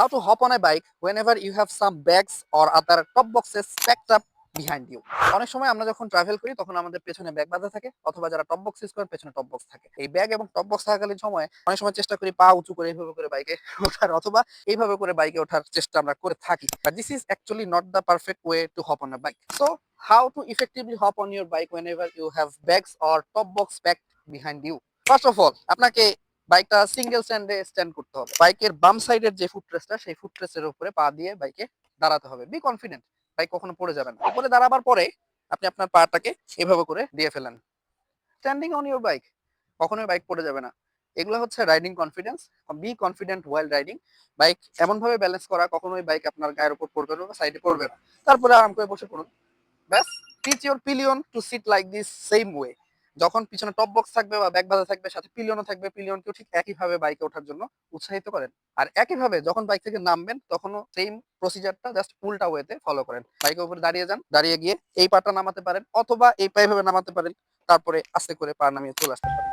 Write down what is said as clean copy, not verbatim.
How to hop on a bike whenever you have some bags or other top boxes packed up behind you. অনেক সময় আমরা যখন travel করি তখন আমাদের পেছনে ব্যাগ বাঁধা থাকে অথবা যারা টপ বক্স ইউজ করেন পেছনে টপ বক্স থাকে। এই ব্যাগ এবং টপ বক্স থাকাকালীন সময়ে অনেক সময় চেষ্টা করি পা উঁচু করে এইভাবে করে বাইকে ওঠার অথবা এইভাবে করে বাইকে ওঠার চেষ্টা আমরা করে থাকি। But this is actually not the perfect way to hop on a bike. So how to effectively hop on your bike whenever you have bags or top box packed behind you? First of all, আপনাকে বাইকটা single stand করতে হবে। বাইকের বাম সাইডের যে ফুটরেস্টটা সেই ফুটরেস্টের উপরে পা দিয়ে বাইকে দাঁড়াতে হবে। বি কনফিডেন্ট, বাইক কখনো পড়ে যাবে না। উপরে দাঁড়াবার পরে আপনি আপনার পাটাকে এভাবে করে দিয়ে ফেলেন। স্ট্যান্ডিং অন ইউর বাইক, কখনোই বাইক পড়ে যাবে না। এগুলো হচ্ছে riding confidence. Be confident while riding. Bike এমন ভাবে ব্যালেন্স করা কখনোই বাইক আপনার গায়ের উপর পড়বে না, সাইডে পড়বে না। তারপরে আরাম করে বসে পড়ুন। ব্যাস, teach your pillion to sit like this same way. যখন পিছনে টপ বক্স থাকবে বা ব্যাগ বাঁধা থাকবে সাথে পিলিয়নও থাকবে, পিলিয়নকেও ঠিক একইভাবে বাইকে ওঠার জন্য উৎসাহিত করেন। আর একইভাবে যখন বাইক থেকে নামবেন তখনও সেম প্রসিজারটা জাস্ট উল্টা ওয়েতে ফলো করেন। বাইকের উপরে দাঁড়িয়ে যান, দাঁড়িয়ে গিয়ে এই পাটা নামাতে পারেন অথবা এই পা এভাবে নামাতে পারেন। তারপরে আস্তে করে পা নামিয়ে চলে আসতে পারেন।